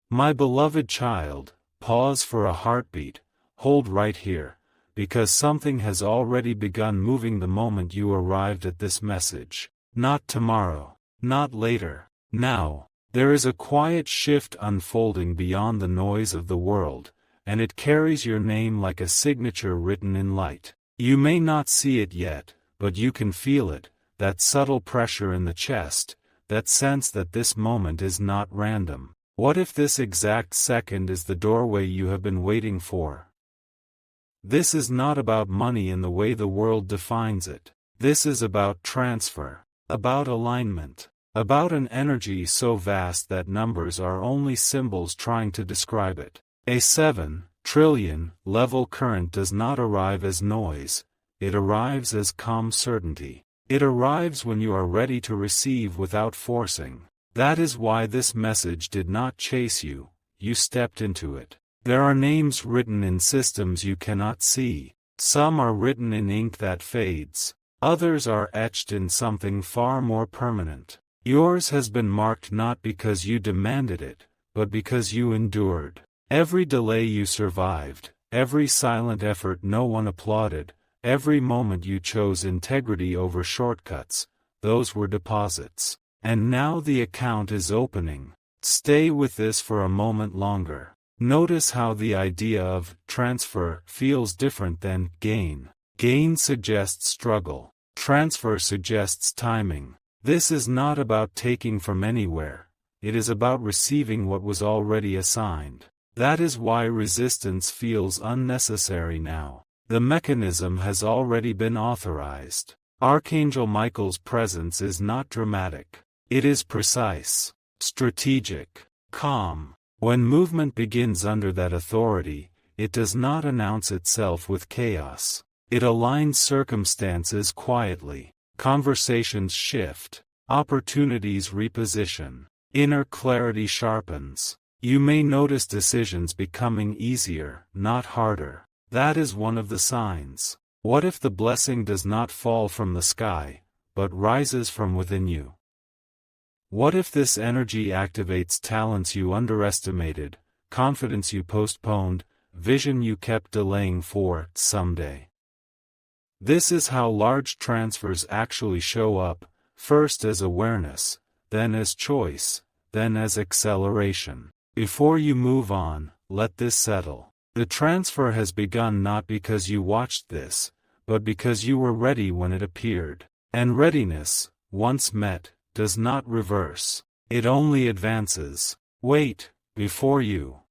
My beloved child, pause for a heartbeat, hold right here, because something has already begun moving the moment you arrived at this message. Not tomorrow, not later, now. There is a quiet shift unfolding beyond the noise of the world, and it carries your name like a signature written in light. You may not see it yet, but you can feel it, that subtle pressure in the chest, that sense that this moment is not random. What if this exact second is the doorway you have been waiting for? This is not about money in the way the world defines it. This is about transfer, about alignment, about an energy so vast that numbers are only symbols trying to describe it. A 7 trillion level current does not arrive as noise, it arrives as calm certainty. It arrives when you are ready to receive without forcing. That is why this message did not chase you, you stepped into it. There are names written in systems you cannot see. Some are written in ink that fades. Others are etched in something far more permanent. Yours has been marked not because you demanded it, but because you endured. Every delay you survived, every silent effort no one applauded, every moment you chose integrity over shortcuts, those were deposits. And now the account is opening. Stay with this for a moment longer. Notice how the idea of transfer feels different than gain. Gain suggests struggle. Transfer suggests timing. This is not about taking from anywhere. It is about receiving what was already assigned. That is why resistance feels unnecessary now. The mechanism has already been authorized. Archangel Michael's presence is not dramatic. It is precise, strategic, calm. When movement begins under that authority, it does not announce itself with chaos. It aligns circumstances quietly. Conversations shift. Opportunities reposition. Inner clarity sharpens. You may notice decisions becoming easier, not harder. That is one of the signs. What if the blessing does not fall from the sky, but rises from within you? What if this energy activates talents you underestimated, confidence you postponed, vision you kept delaying for someday? This is how large transfers actually show up, first as awareness, then as choice, then as acceleration. Before you move on, let this settle. The transfer has begun not because you watched this, but because you were ready when it appeared. And readiness, once met, does not reverse. It only advances. Wait, before you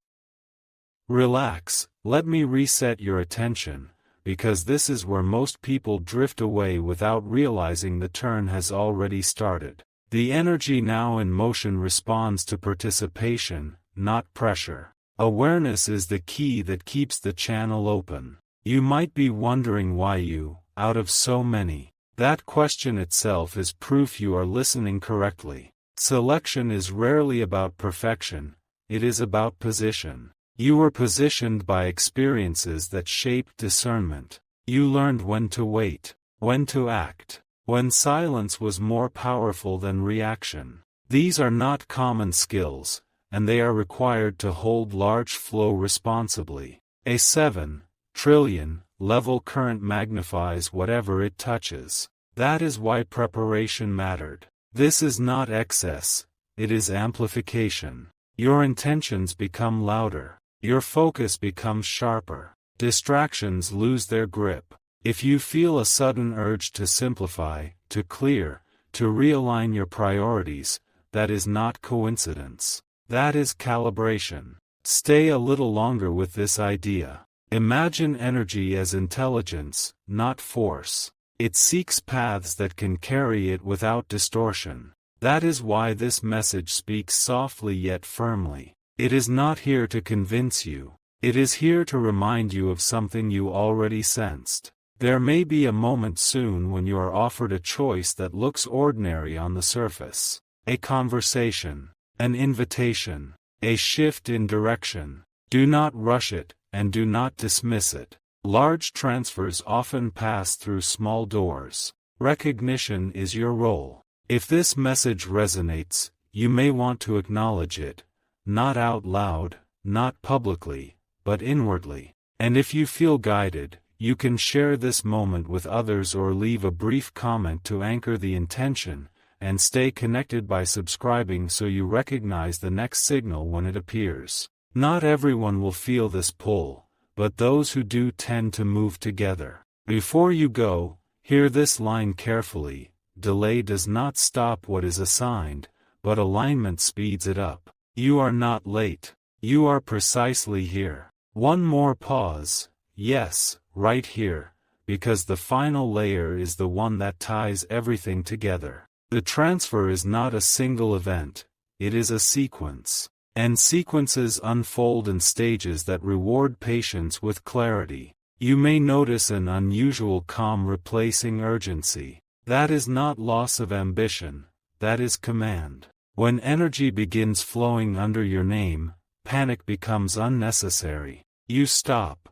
relax, let me reset your attention, because this is where most people drift away without realizing the turn has already started. The energy now in motion responds to participation, not pressure. Awareness is the key that keeps the channel open. You might be wondering why you, out of so many. That question itself is proof you are listening correctly. Selection is rarely about perfection, it is about position. You were positioned by experiences that shaped discernment. You learned when to wait, when to act, when silence was more powerful than reaction. These are not common skills, and they are required to hold large flow responsibly. A 7 trillion level current magnifies whatever it touches. That is why preparation mattered. This is not excess, it is amplification. Your intentions become louder. Your focus becomes sharper. Distractions lose their grip. If you feel a sudden urge to simplify, to clear, to realign your priorities, that is not coincidence. That is calibration. Stay a little longer with this idea. Imagine energy as intelligence, not force. It seeks paths that can carry it without distortion. That is why this message speaks softly yet firmly. It is not here to convince you. It is here to remind you of something you already sensed. There may be a moment soon when you are offered a choice that looks ordinary on the surface. A conversation, an invitation, a shift in direction. Do not rush it, and do not dismiss it. Large transfers often pass through small doors. Recognition is your role. If this message resonates, you may want to acknowledge it, not out loud, not publicly, but inwardly. And if you feel guided, you can share this moment with others or leave a brief comment to anchor the intention, and stay connected by subscribing so you recognize the next signal when it appears. Not everyone will feel this pull, but those who do tend to move together. Before you go, hear this line carefully: delay does not stop what is assigned, but alignment speeds it up. You are not late. You are precisely here. One more pause, yes, right here, because the final layer is the one that ties everything together. The transfer is not a single event, it is a sequence. And sequences unfold in stages that reward patience with clarity. You may notice an unusual calm replacing urgency. That is not loss of ambition, that is command. When energy begins flowing under your name, panic becomes unnecessary. You stop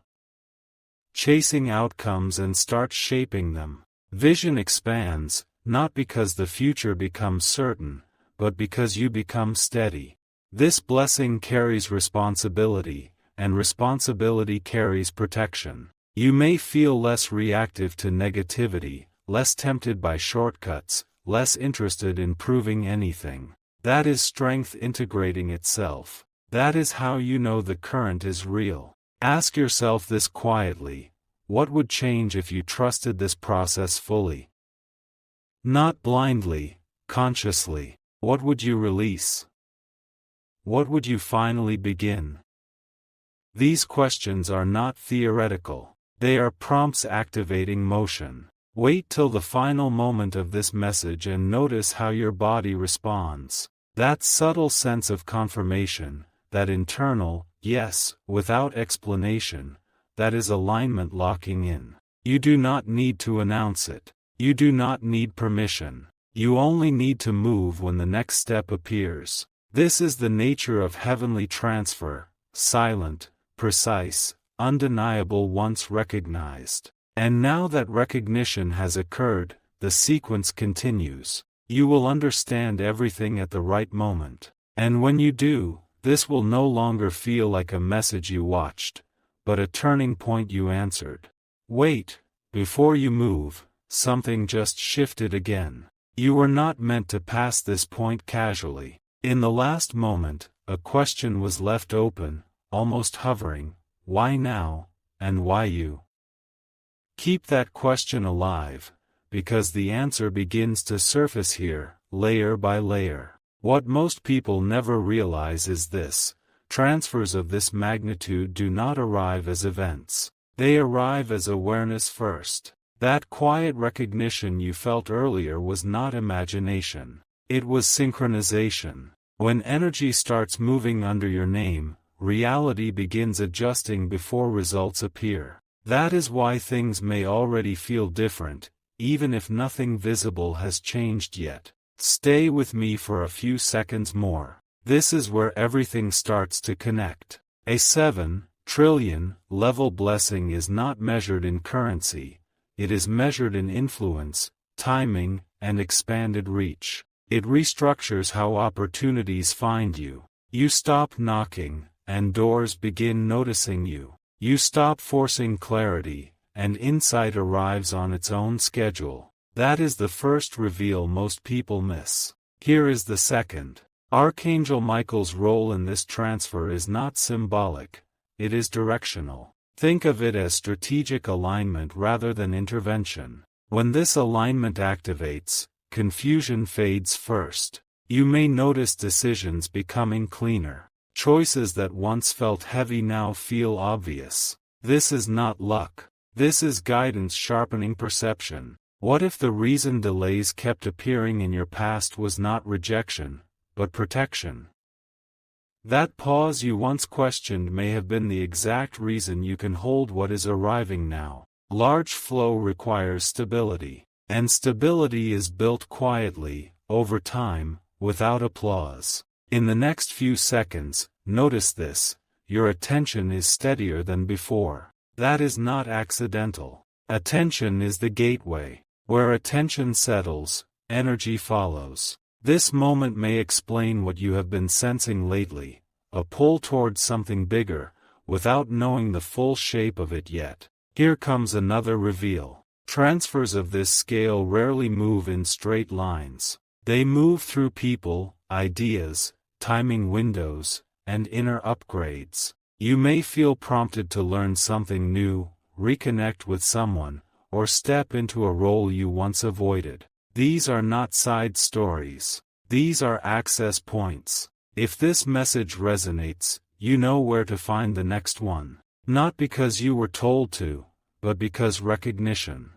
chasing outcomes and start shaping them. Vision expands, not because the future becomes certain, but because you become steady. This blessing carries responsibility, and responsibility carries protection. You may feel less reactive to negativity, less tempted by shortcuts, less interested in proving anything. That is strength integrating itself. That is how you know the current is real. Ask yourself this quietly: what would change if you trusted this process fully? Not blindly, consciously. What would you release? What would you finally begin? These questions are not theoretical. They are prompts activating motion. Wait till the final moment of this message and notice how your body responds. That subtle sense of confirmation, that internal, yes, without explanation, that is alignment locking in. You do not need to announce it. You do not need permission. You only need to move when the next step appears. This is the nature of heavenly transfer, silent, precise, undeniable once recognized. And now that recognition has occurred, the sequence continues. You will understand everything at the right moment. And when you do, this will no longer feel like a message you watched, but a turning point you answered. Wait, before you move, something just shifted again. You were not meant to pass this point casually. In the last moment, a question was left open, almost hovering: why now, and why you? Keep that question alive, because the answer begins to surface here, layer by layer. What most people never realize is this: transfers of this magnitude do not arrive as events. They arrive as awareness first. That quiet recognition you felt earlier was not imagination. It was synchronization. When energy starts moving under your name, reality begins adjusting before results appear. That is why things may already feel different, even if nothing visible has changed yet. Stay with me for a few seconds more. This is where everything starts to connect. A 7 trillion level blessing is not measured in currency. It is measured in influence, timing, and expanded reach. It restructures how opportunities find you. You stop knocking, and doors begin noticing you. You stop forcing clarity, and insight arrives on its own schedule. That is the first reveal most people miss. Here is the second. Archangel Michael's role in this transfer is not symbolic, it is directional. Think of it as strategic alignment rather than intervention. When this alignment activates, confusion fades first. You may notice decisions becoming cleaner. Choices that once felt heavy now feel obvious. This is not luck. This is guidance sharpening perception. What if the reason delays kept appearing in your past was not rejection, but protection? That pause you once questioned may have been the exact reason you can hold what is arriving now. Large flow requires stability, and stability is built quietly, over time, without applause. In the next few seconds, notice this: your attention is steadier than before. That is not accidental. Attention is the gateway. Where attention settles, energy follows. This moment may explain what you have been sensing lately: a pull towards something bigger, without knowing the full shape of it yet. Here comes another reveal. Transfers of this scale rarely move in straight lines. They move through people, ideas, timing windows, and inner upgrades. You may feel prompted to learn something new, reconnect with someone, or step into a role you once avoided. These are not side stories. These are access points. If this message resonates, you know where to find the next one. Not because you were told to, but because recognition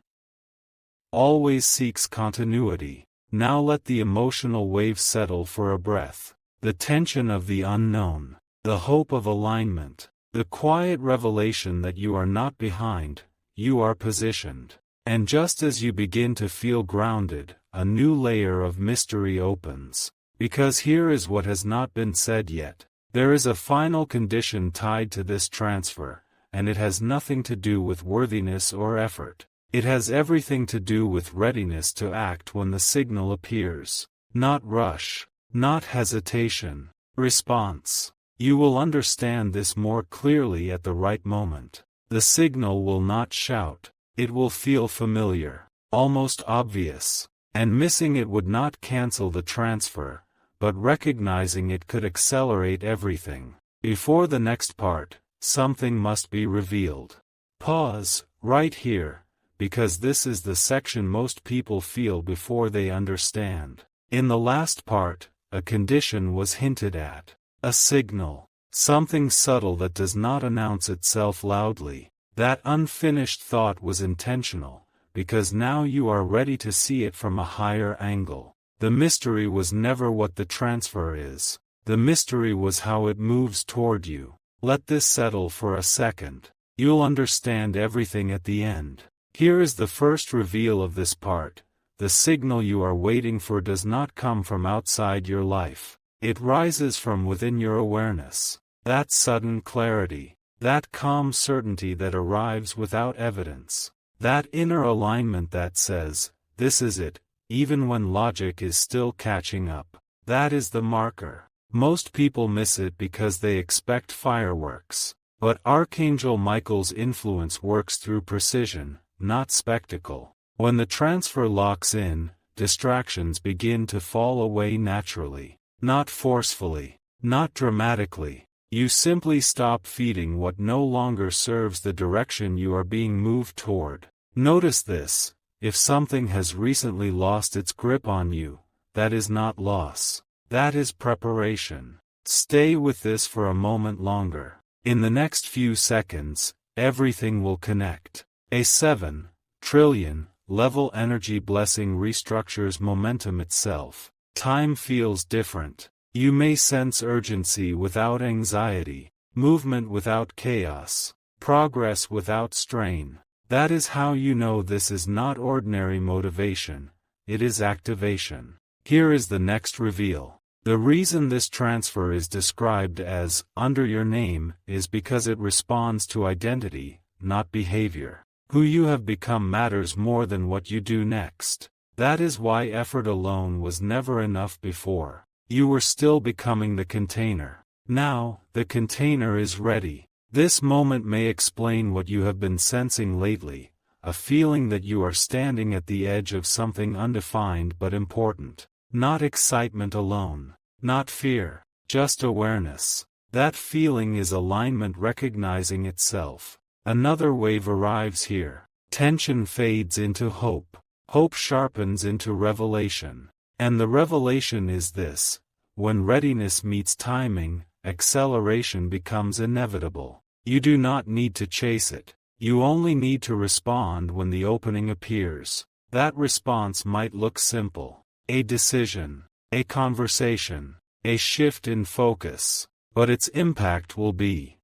always seeks continuity. Now let the emotional wave settle for a breath. The tension of the unknown, the hope of alignment, the quiet revelation that you are not behind, you are positioned. And just as you begin to feel grounded, a new layer of mystery opens. Because here is what has not been said yet. There is a final condition tied to this transfer, and it has nothing to do with worthiness or effort. It has everything to do with readiness to act when the signal appears. Not rush, not hesitation. Response. You will understand this more clearly at the right moment. The signal will not shout. It will feel familiar, almost obvious. And missing it would not cancel the transfer, but recognizing it could accelerate everything. Before the next part, something must be revealed. Pause, right here, because this is the section most people feel before they understand. In the last part, a condition was hinted at. A signal. Something subtle that does not announce itself loudly. That unfinished thought was intentional, because now you are ready to see it from a higher angle. The mystery was never what the transfer is. The mystery was how it moves toward you. Let this settle for a second. You'll understand everything at the end. Here is the first reveal of this part. The signal you are waiting for does not come from outside your life. It rises from within your awareness. That sudden clarity. That calm certainty that arrives without evidence. That inner alignment that says, this is it, even when logic is still catching up. That is the marker. Most people miss it because they expect fireworks. But Archangel Michael's influence works through precision, not spectacle. When the transfer locks in, distractions begin to fall away naturally. Not forcefully, not dramatically. You simply stop feeding what no longer serves the direction you are being moved toward. Notice this: if something has recently lost its grip on you, that is not loss. That is preparation. Stay with this for a moment longer. In the next few seconds, everything will connect. A 7 trillion level energy blessing restructures momentum itself. Time feels different. You may sense urgency without anxiety, movement without chaos, progress without strain. That is how you know this is not ordinary motivation, it is activation. Here is the next reveal. The reason this transfer is described as under your name is because it responds to identity, not behavior. Who you have become matters more than what you do next. That is why effort alone was never enough before. You were still becoming the container. Now, the container is ready. This moment may explain what you have been sensing lately, a feeling that you are standing at the edge of something undefined but important. Not excitement alone, not fear, just awareness. That feeling is alignment recognizing itself. Another wave arrives here. Tension fades into hope. Hope sharpens into revelation. And the revelation is this: when readiness meets timing, acceleration becomes inevitable. You do not need to chase it. You only need to respond when the opening appears. That response might look simple. A decision, a conversation, a shift in focus. But its impact will be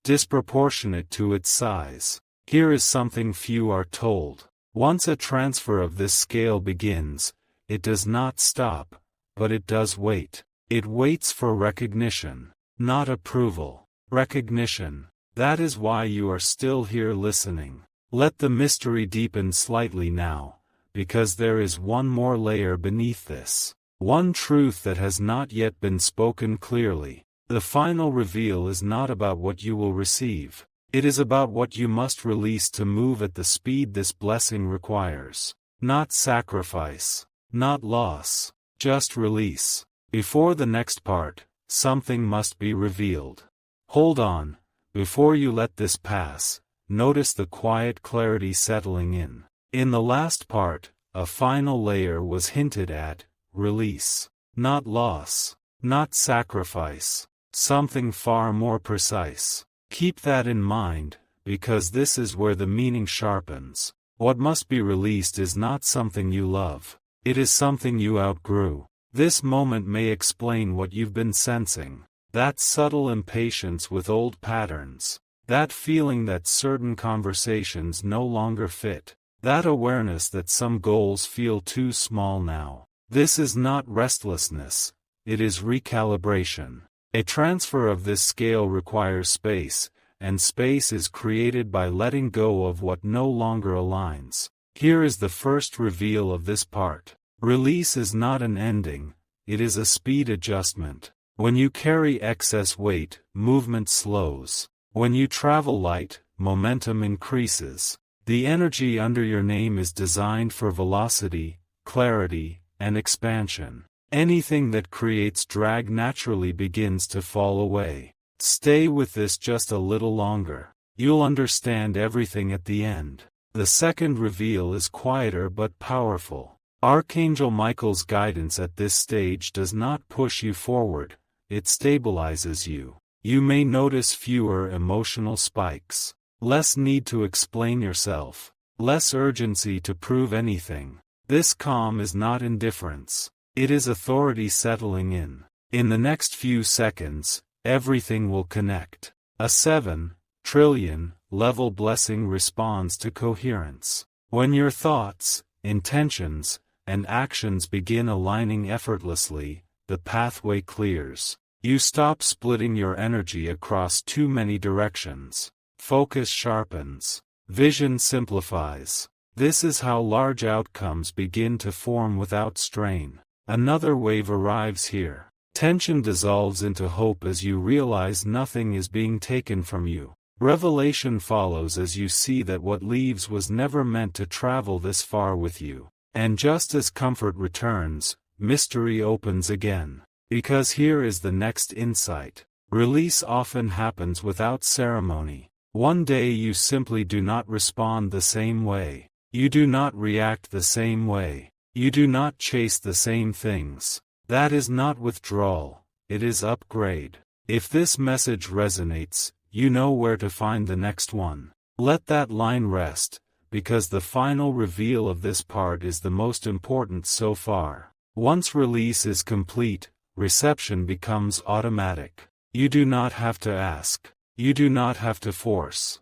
disproportionate to its size. Here is something few are told. Once a transfer of this scale begins, it does not stop, but it does wait. It waits for recognition, not approval. Recognition. That is why you are still here listening. Let the mystery deepen slightly now, because there is one more layer beneath this. One truth that has not yet been spoken clearly. The final reveal is not about what you will receive. It is about what you must release to move at the speed this blessing requires. Not sacrifice, not loss, just release. Before the next part, something must be revealed. Hold on, before you let this pass, notice the quiet clarity settling in. In the last part, a final layer was hinted at: release. Not loss, not sacrifice, something far more precise. Keep that in mind, because this is where the meaning sharpens. What must be released is not something you love. It is something you outgrew. This moment may explain what you've been sensing. That subtle impatience with old patterns. That feeling that certain conversations no longer fit. That awareness that some goals feel too small now. This is not restlessness. It is recalibration. A transfer of this scale requires space, and space is created by letting go of what no longer aligns. Here is the first reveal of this part. Release is not an ending, it is a speed adjustment. When you carry excess weight, movement slows. When you travel light, momentum increases. The energy under your name is designed for velocity, clarity, and expansion. Anything that creates drag naturally begins to fall away. Stay with this just a little longer. You'll understand everything at the end. The second reveal is quieter but powerful. Archangel Michael's guidance at this stage does not push you forward, it stabilizes you. You may notice fewer emotional spikes, less need to explain yourself, less urgency to prove anything. This calm is not indifference. It is authority settling in. In the next few seconds, everything will connect. A 7 trillion level blessing responds to coherence. When your thoughts, intentions, and actions begin aligning effortlessly, the pathway clears. You stop splitting your energy across too many directions. Focus sharpens. Vision simplifies. This is how large outcomes begin to form without strain. Another wave arrives here. Tension dissolves into hope as you realize nothing is being taken from you. Revelation follows as you see that what leaves was never meant to travel this far with you. And just as comfort returns, mystery opens again. Because here is the next insight. Release often happens without ceremony. One day you simply do not respond the same way. You do not react the same way. You do not chase the same things. That is not withdrawal, it is upgrade. If this message resonates, you know where to find the next one. Let that line rest, because the final reveal of this part is the most important so far. Once release is complete, reception becomes automatic. You do not have to ask. You do not have to force.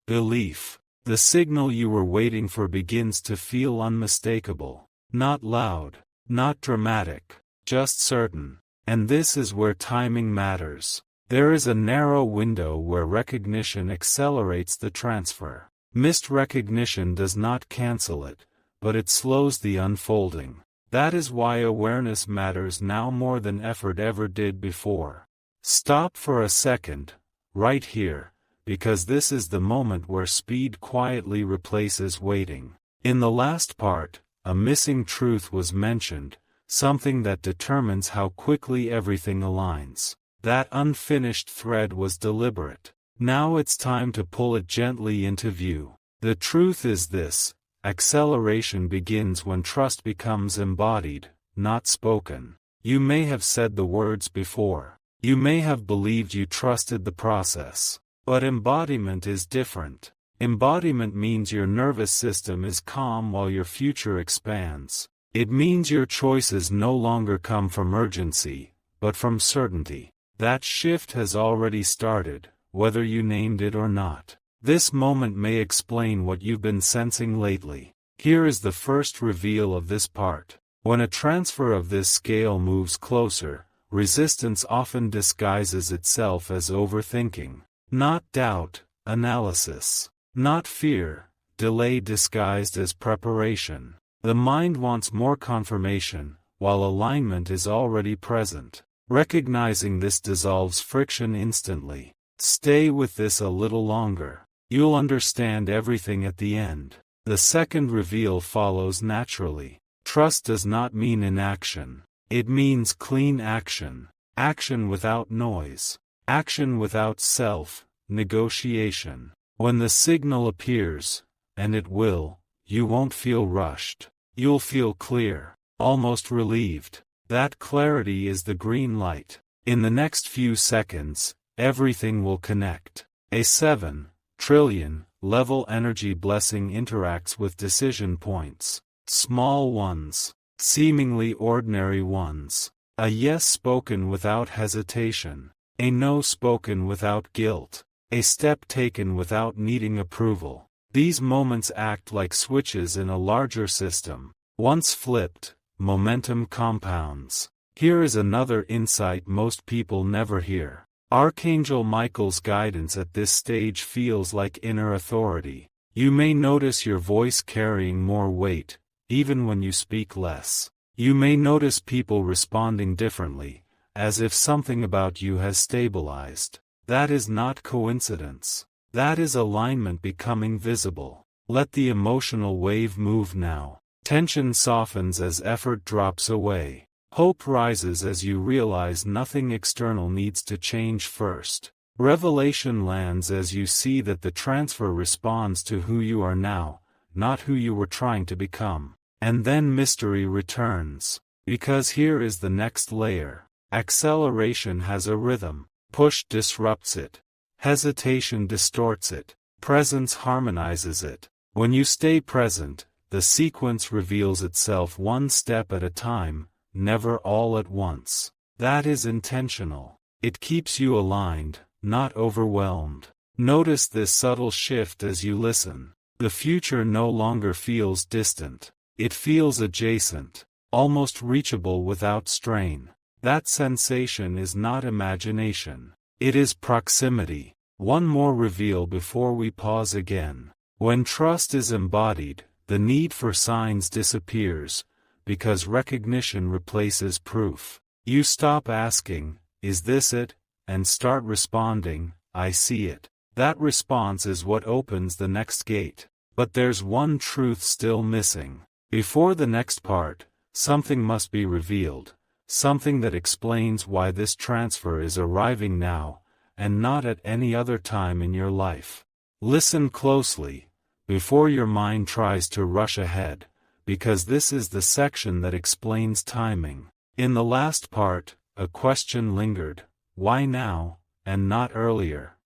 Belief. The signal you were waiting for begins to feel unmistakable. Not loud, not dramatic, just certain. And this is where timing matters. There is a narrow window where recognition accelerates the transfer. Missed recognition does not cancel it, but it slows the unfolding. That is why awareness matters now more than effort ever did before. Stop for a second, right here, because this is the moment where speed quietly replaces waiting. In the last part, a missing truth was mentioned, something that determines how quickly everything aligns. That unfinished thread was deliberate. Now it's time to pull it gently into view. The truth is this: acceleration begins when trust becomes embodied, not spoken. You may have said the words before. You may have believed you trusted the process. But embodiment is different. Embodiment means your nervous system is calm while your future expands. It means your choices no longer come from urgency, but from certainty. That shift has already started, whether you named it or not. This moment may explain what you've been sensing lately. Here is the first reveal of this part. When a transfer of this scale moves closer, resistance often disguises itself as overthinking. Not doubt, analysis. Not fear, delay disguised as preparation. The mind wants more confirmation, while alignment is already present. Recognizing this dissolves friction instantly. Stay with this a little longer. You'll understand everything at the end. The second reveal follows naturally. Trust does not mean inaction. It means clean action. Action without noise. Action without self-negotiation. When the signal appears, and it will, you won't feel rushed. You'll feel clear, almost relieved. That clarity is the green light. In the next few seconds, everything will connect. A 7 trillion level energy blessing interacts with decision points. Small ones, seemingly ordinary ones. A yes spoken without hesitation. A no spoken without guilt. A step taken without needing approval. These moments act like switches in a larger system. Once flipped, momentum compounds. Here is another insight most people never hear. Archangel Michael's guidance at this stage feels like inner authority. You may notice your voice carrying more weight, even when you speak less. You may notice people responding differently, as if something about you has stabilized. That is not coincidence. That is alignment becoming visible. Let the emotional wave move now. Tension softens as effort drops away. Hope rises as you realize nothing external needs to change first. Revelation lands as you see that the transfer responds to who you are now, not who you were trying to become. And then mystery returns. Because here is the next layer. Acceleration has a rhythm. Push disrupts it. Hesitation distorts it. Presence harmonizes it. When you stay present, the sequence reveals itself one step at a time, never all at once. That is intentional. It keeps you aligned, not overwhelmed. Notice this subtle shift as you listen. The future no longer feels distant. It feels adjacent, almost reachable without strain. That sensation is not imagination. It is proximity. One more reveal before we pause again. When trust is embodied, the need for signs disappears, because recognition replaces proof. You stop asking, "Is this it?" and start responding, "I see it." That response is what opens the next gate. But there's one truth still missing. Before the next part, something must be revealed, something that explains why this transfer is arriving now, and not at any other time in your life. Listen closely, before your mind tries to rush ahead, because this is the section that explains timing. In the last part, a question lingered: why now, and not earlier?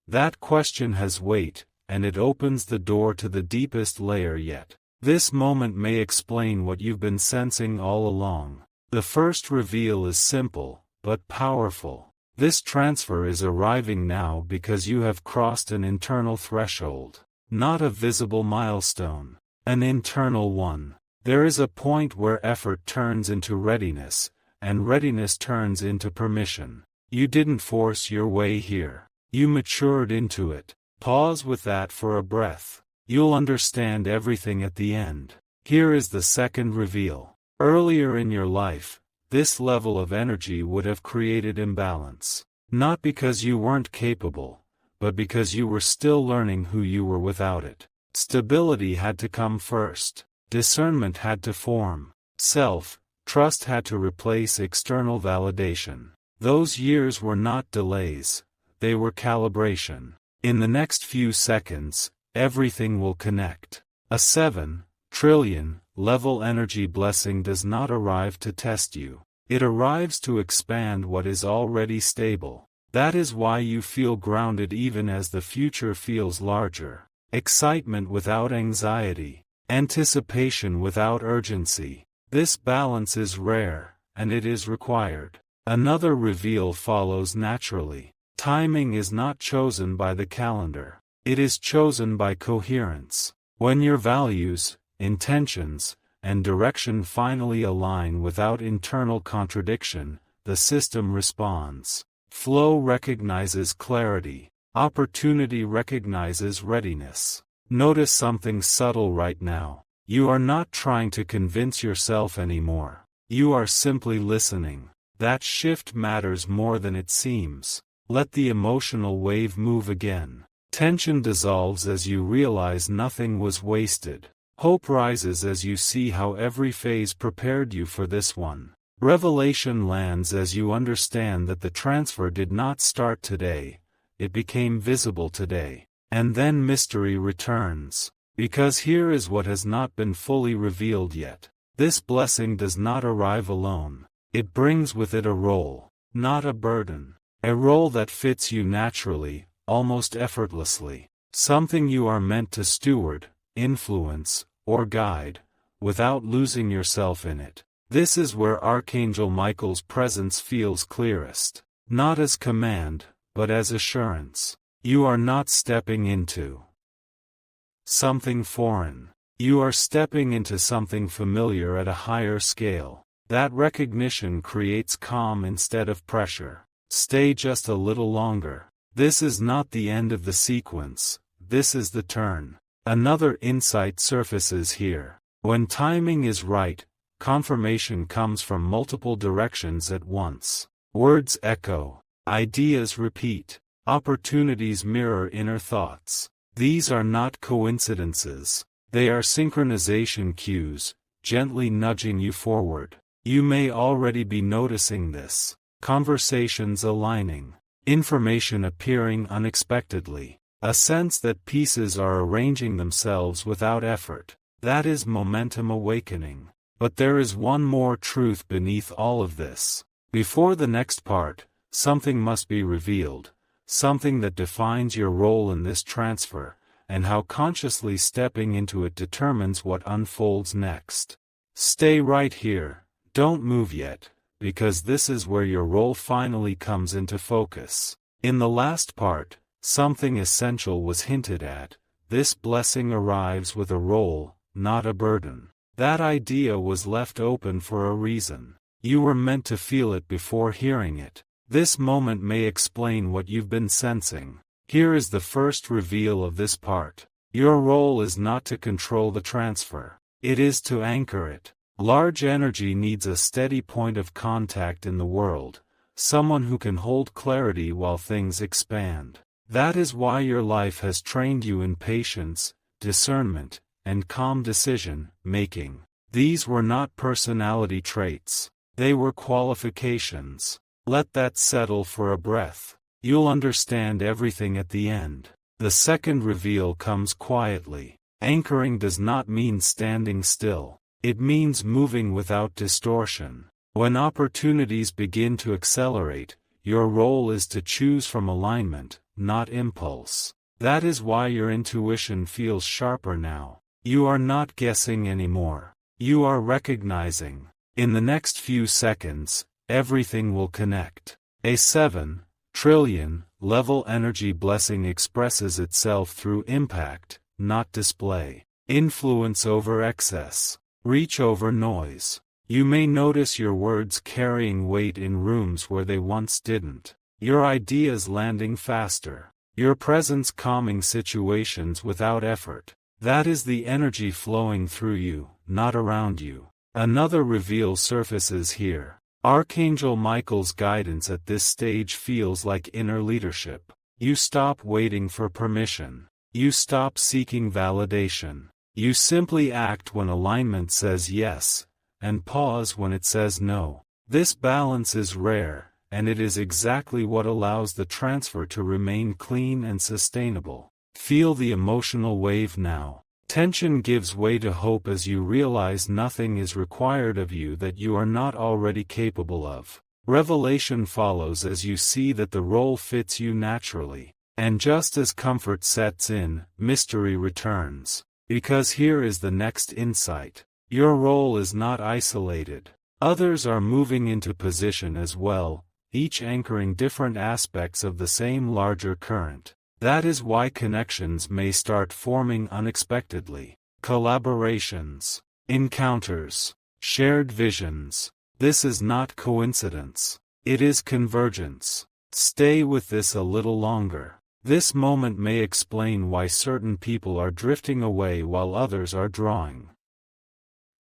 That question has weight, and it opens the door to the deepest layer yet. This moment may explain what you've been sensing all along. The first reveal is simple, but powerful. This transfer is arriving now because you have crossed an internal threshold. Not a visible milestone. An internal one. There is a point where effort turns into readiness, and readiness turns into permission. You didn't force your way here. You matured into it. Pause with that for a breath. You'll understand everything at the end. Here is the second reveal. Earlier in your life, this level of energy would have created imbalance. Not because you weren't capable, but because you were still learning who you were without it. Stability had to come first. Discernment had to form. Self-trust had to replace external validation. Those years were not delays. They were calibration. In the next few seconds, everything will connect. A 7 trillion level energy blessing does not arrive to test you. It arrives to expand what is already stable. That is why you feel grounded even as the future feels larger. Excitement without anxiety. Anticipation without urgency. This balance is rare, and it is required. Another reveal follows naturally. Timing is not chosen by the calendar. It is chosen by coherence. When your values, intentions, and direction finally align without internal contradiction, the system responds. Flow recognizes clarity. Opportunity recognizes readiness. Notice something subtle right now. You are not trying to convince yourself anymore. You are simply listening. That shift matters more than it seems. Let the emotional wave move again. Tension dissolves as you realize nothing was wasted. Hope rises as you see how every phase prepared you for this one. Revelation lands as you understand that the transfer did not start today, it became visible today. And then mystery returns. Because here is what has not been fully revealed yet. This blessing does not arrive alone. It brings with it a role, not a burden. A role that fits you naturally, almost effortlessly. Something you are meant to steward, influence, or guide, without losing yourself in it. This is where Archangel Michael's presence feels clearest. Not as command, but as assurance. You are not stepping into something foreign. You are stepping into something familiar at a higher scale. That recognition creates calm instead of pressure. Stay just a little longer. This is not the end of the sequence, this is the turn. Another insight surfaces here. When timing is right, confirmation comes from multiple directions at once. Words echo, ideas repeat, opportunities mirror inner thoughts. These are not coincidences. They are synchronization cues, gently nudging you forward. You may already be noticing this. Conversations aligning, information appearing unexpectedly, a sense that pieces are arranging themselves without effort. That is momentum awakening. But there is one more truth beneath all of this. Before the next part, something must be revealed, something that defines your role in this transfer, and how consciously stepping into it determines what unfolds next. Stay right here, don't move yet, because this is where your role finally comes into focus. In the last part, something essential was hinted at. This blessing arrives with a role, not a burden. That idea was left open for a reason. You were meant to feel it before hearing it. This moment may explain what you've been sensing. Here is the first reveal of this part. Your role is not to control the transfer. It is to anchor it. Large energy needs a steady point of contact in the world, someone who can hold clarity while things expand. That is why your life has trained you in patience, discernment, and calm decision-making. These were not personality traits. They were qualifications. Let that settle for a breath. You'll understand everything at the end. The second reveal comes quietly. Anchoring does not mean standing still. It means moving without distortion. When opportunities begin to accelerate, your role is to choose from alignment, not impulse. That is why your intuition feels sharper now. You are not guessing anymore. You are recognizing. In the next few seconds, everything will connect. A 7 trillion level energy blessing expresses itself through impact, not display. Influence over excess. Reach over noise. You may notice your words carrying weight in rooms where they once didn't. Your ideas landing faster. Your presence calming situations without effort. That is the energy flowing through you, not around you. Another reveal surfaces here. Archangel Michael's guidance at this stage feels like inner leadership. You stop waiting for permission. You stop seeking validation. You simply act when alignment says yes, and pause when it says no. This balance is rare, and it is exactly what allows the transfer to remain clean and sustainable. Feel the emotional wave now. Tension gives way to hope as you realize nothing is required of you that you are not already capable of. Revelation follows as you see that the role fits you naturally. And just as comfort sets in, mystery returns. Because here is the next insight. Your role is not isolated. Others are moving into position as well, each anchoring different aspects of the same larger current. That is why connections may start forming unexpectedly. Collaborations, encounters, shared visions. This is not coincidence. It is convergence. Stay with this a little longer. This moment may explain why certain people are drifting away while others are drawing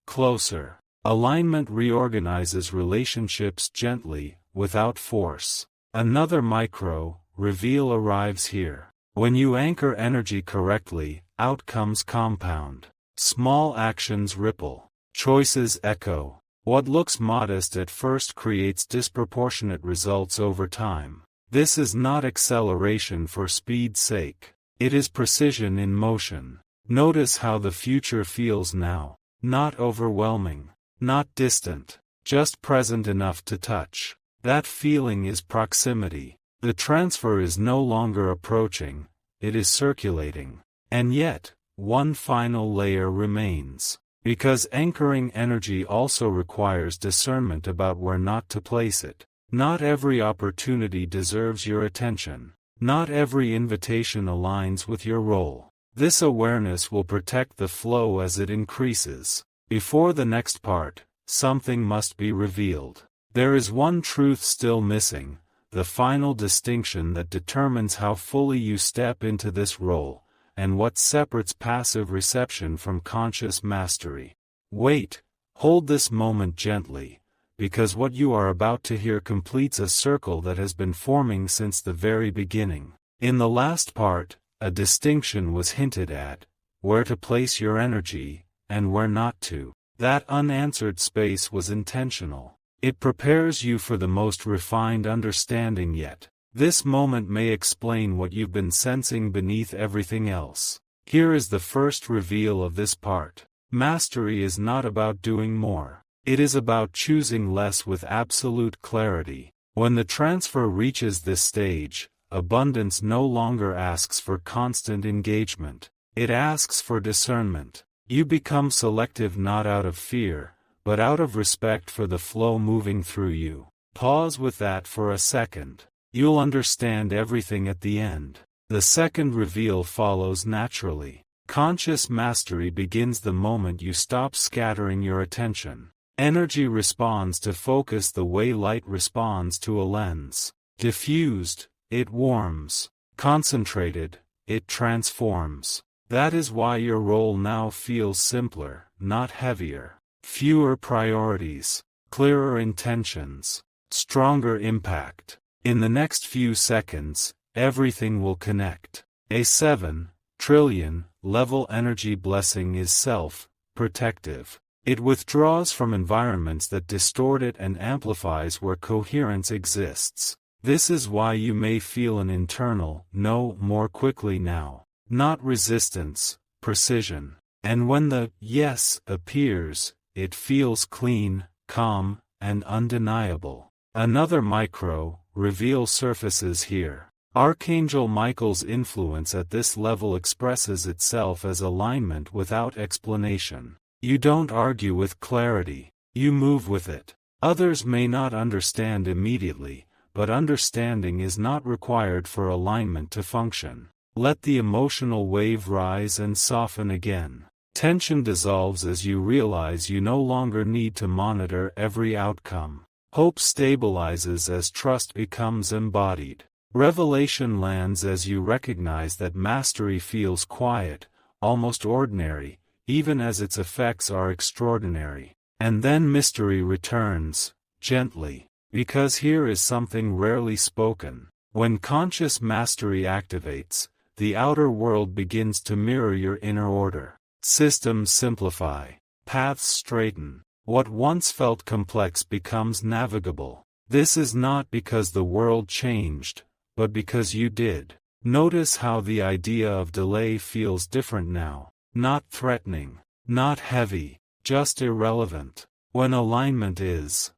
closer. Alignment reorganizes relationships gently, without force. Another micro reveal arrives here. When you anchor energy correctly, outcomes compound. Small actions ripple. Choices echo. What looks modest at first creates disproportionate results over time. This is not acceleration for speed's sake. It is precision in motion. Notice how the future feels now. Not overwhelming. Not distant. Just present enough to touch. That feeling is proximity. The transfer is no longer approaching, it is circulating. And yet, one final layer remains. Because anchoring energy also requires discernment about where not to place it. Not every opportunity deserves your attention. Not every invitation aligns with your role. This awareness will protect the flow as it increases. Before the next part, something must be revealed. There is one truth still missing, the final distinction that determines how fully you step into this role, and what separates passive reception from conscious mastery. Wait, hold this moment gently, because what you are about to hear completes a circle that has been forming since the very beginning. In the last part, a distinction was hinted at, where to place your energy, and where not to. That unanswered space was intentional. It prepares you for the most refined understanding yet. This moment may explain what you've been sensing beneath everything else. Here is the first reveal of this part. Mastery is not about doing more. It is about choosing less with absolute clarity. When the transfer reaches this stage, abundance no longer asks for constant engagement. It asks for discernment. You become selective not out of fear, but out of respect for the flow moving through you. Pause with that for a second. You'll understand everything at the end. The second reveal follows naturally. Conscious mastery begins the moment you stop scattering your attention. Energy responds to focus the way light responds to a lens. Diffused, it warms. Concentrated, it transforms. That is why your role now feels simpler, not heavier. Fewer priorities, clearer intentions, stronger impact. In the next few seconds, everything will connect. A 7 trillion level energy blessing is self-protective. It withdraws from environments that distort it and amplifies where coherence exists. This is why you may feel an internal no more quickly now. Not resistance, precision. And when the yes appears, it feels clean, calm, and undeniable. Another micro reveal surfaces here. Archangel Michael's influence at this level expresses itself as alignment without explanation. You don't argue with clarity, you move with it. Others may not understand immediately, but understanding is not required for alignment to function. Let the emotional wave rise and soften again. Tension dissolves as you realize you no longer need to monitor every outcome. Hope stabilizes as trust becomes embodied. Revelation lands as you recognize that mastery feels quiet, almost ordinary, even as its effects are extraordinary. And then mystery returns, gently, because here is something rarely spoken. When conscious mastery activates, the outer world begins to mirror your inner order. Systems simplify, paths straighten. What once felt complex becomes navigable. This is not because the world changed, but because you did. Notice how the idea of delay feels different now. Not threatening, not heavy, just irrelevant. When alignment is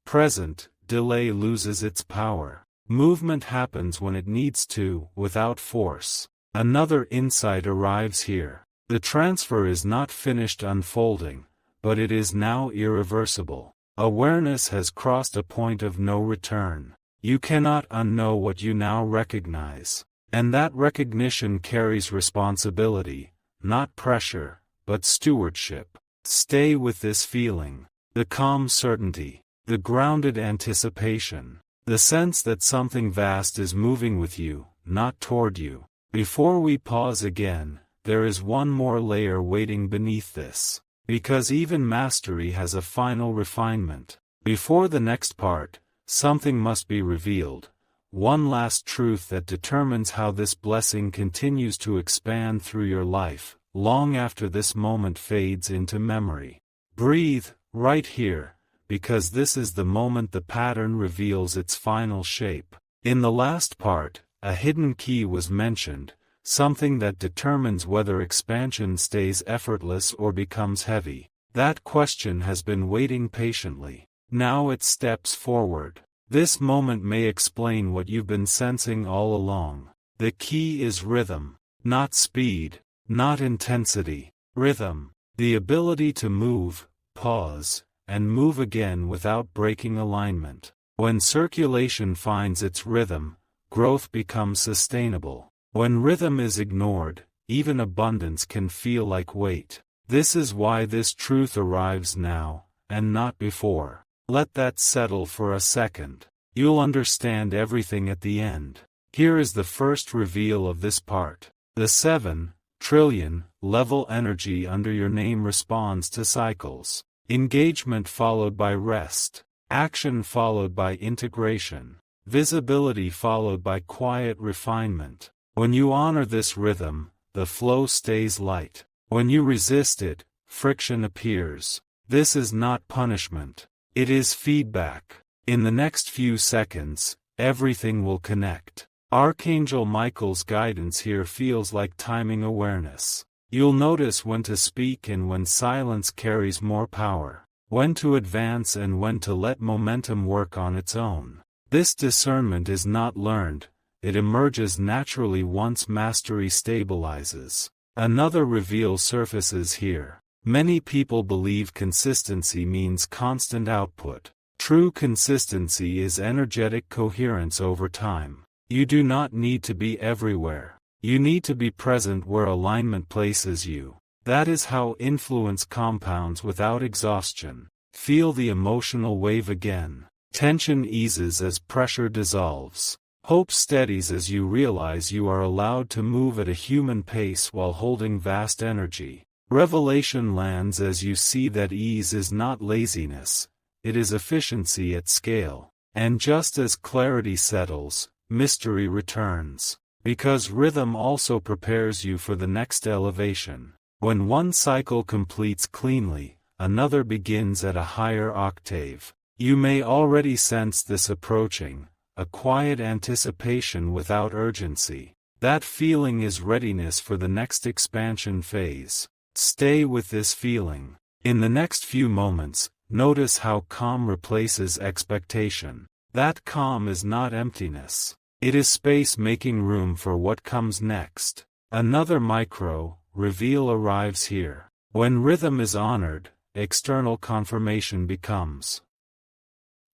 present, delay loses its power. Movement happens when it needs to, without force. Another insight arrives here. The transfer is not finished unfolding, but it is now irreversible. Awareness has crossed a point of no return. You cannot unknow what you now recognize. And that recognition carries responsibility, not pressure, but stewardship. Stay with this feeling. The calm certainty, the grounded anticipation, the sense that something vast is moving with you, not toward you. Before we pause again, there is one more layer waiting beneath this. because even mastery has a final refinement. Before the next part, something must be revealed, one last truth that determines how this blessing continues to expand through your life, long after this moment fades into memory. Breathe, right here, because this is the moment the pattern reveals its final shape. In the last part, a hidden key was mentioned, something that determines whether expansion stays effortless or becomes heavy. That question has been waiting patiently. Now it steps forward. This moment may explain what you've been sensing all along. The key is rhythm, not speed, not intensity. Rhythm, the ability to move, pause, and move again without breaking alignment. When circulation finds its rhythm, growth becomes sustainable. When rhythm is ignored, even abundance can feel like weight. This is why this truth arrives now, and not before. Let that settle for a second. You'll understand everything at the end. Here is the first reveal of this part. The 7 trillion level energy under your name responds to cycles. Engagement followed by rest. Action followed by integration. Visibility followed by quiet refinement. When you honor this rhythm, the flow stays light. When you resist it, friction appears. This is not punishment. It is feedback. In the next few seconds, everything will connect. Archangel Michael's guidance here feels like timing awareness. You'll notice when to speak and when silence carries more power, when to advance and when to let momentum work on its own. This discernment is not learned, it emerges naturally once mastery stabilizes. Another reveal surfaces here. Many people believe consistency means constant output. True consistency is energetic coherence over time. You do not need to be everywhere. You need to be present where alignment places you. That is how influence compounds without exhaustion. Feel the emotional wave again. Tension eases as pressure dissolves. Hope steadies as you realize you are allowed to move at a human pace while holding vast energy. Revelation lands as you see that ease is not laziness, it is efficiency at scale. And just as clarity settles, mystery returns. Because rhythm also prepares you for the next elevation. When one cycle completes cleanly, another begins at a higher octave. You may already sense this approaching, a quiet anticipation without urgency. That feeling is readiness for the next expansion phase. Stay with this feeling. In the next few moments, notice how calm replaces expectation. That calm is not emptiness. It is space making room for what comes next. Another reveal arrives here. When rhythm is honored, external confirmation becomes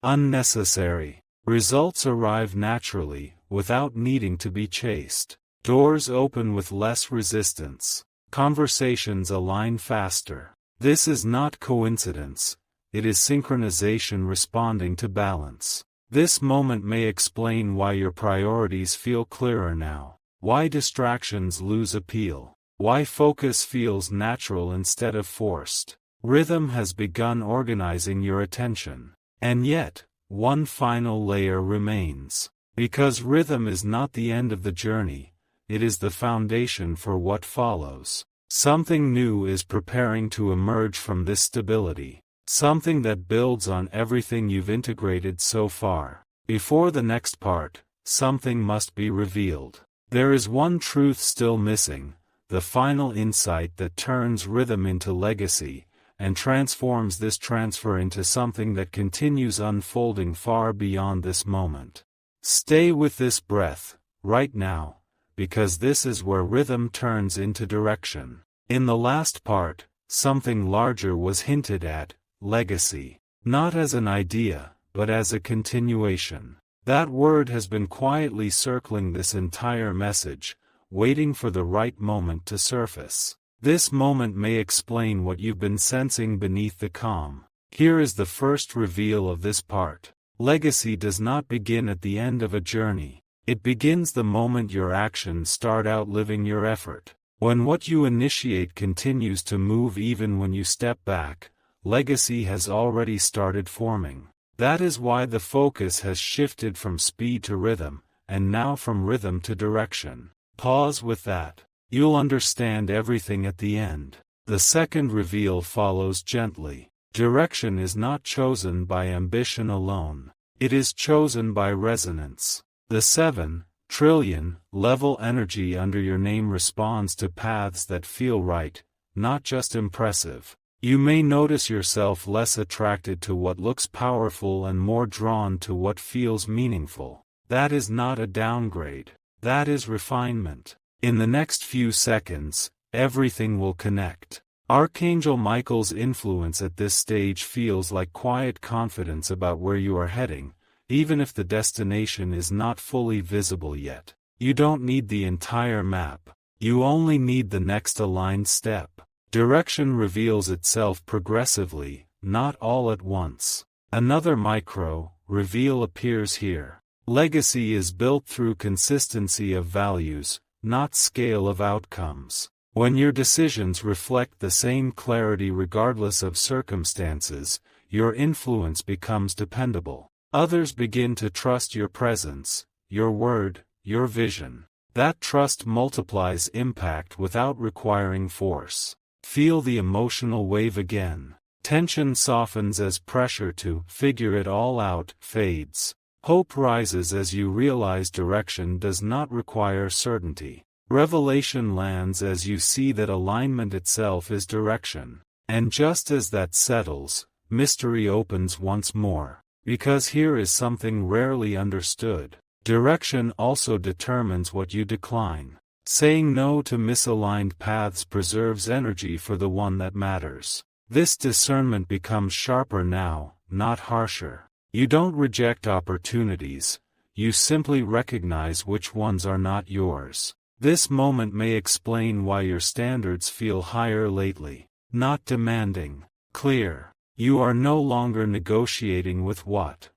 unnecessary. Results arrive naturally, without needing to be chased. Doors open with less resistance. Conversations align faster. This is not coincidence, it is synchronization responding to balance. This moment may explain why your priorities feel clearer now, why distractions lose appeal, why focus feels natural instead of forced. Rhythm has begun organizing your attention. And yet, one final layer remains. Because rhythm is not the end of the journey, it is the foundation for what follows. Something new is preparing to emerge from this stability. Something that builds on everything you've integrated so far. Before the next part, something must be revealed. There is one truth still missing, the final insight that turns rhythm into legacy, and transforms this transfer into something that continues unfolding far beyond this moment. Stay with this breath, right now, because this is where rhythm turns into direction. In the last part, something larger was hinted at, legacy. Not as an idea, but as a continuation. That word has been quietly circling this entire message, waiting for the right moment to surface. This moment may explain what you've been sensing beneath the calm. Here is the first reveal of this part. Legacy does not begin at the end of a journey. It begins the moment your actions start outliving your effort. When what you initiate continues to move even when you step back, legacy has already started forming. That is why the focus has shifted from speed to rhythm, and now from rhythm to direction. Pause with that. You'll understand everything at the end. The second reveal follows gently. Direction is not chosen by ambition alone. It is chosen by resonance. The 7 trillion level energy under your name responds to paths that feel right, not just impressive. You may notice yourself less attracted to what looks powerful and more drawn to what feels meaningful. That is not a downgrade. That is refinement. In the next few seconds, everything will connect. Archangel Michael's influence at this stage feels like quiet confidence about where you are heading, even if the destination is not fully visible yet. You don't need the entire map. You only need the next aligned step. Direction reveals itself progressively, not all at once. Another micro reveal appears here. Legacy is built through consistency of values, not scale of outcomes. When your decisions reflect the same clarity regardless of circumstances, your influence becomes dependable. Others begin to trust your presence, your word, your vision. That trust multiplies impact without requiring force. Feel the emotional wave again. Tension softens as pressure to figure it all out fades. Hope rises as you realize direction does not require certainty. Revelation lands as you see that alignment itself is direction. And just as that settles, mystery opens once more. Because here is something rarely understood. Direction also determines what you decline. Saying no to misaligned paths preserves energy for the one that matters. This discernment becomes sharper now, not harsher. You don't reject opportunities, you simply recognize which ones are not yours. This moment may explain why your standards feel higher lately. Not demanding. Clear. You are no longer negotiating with what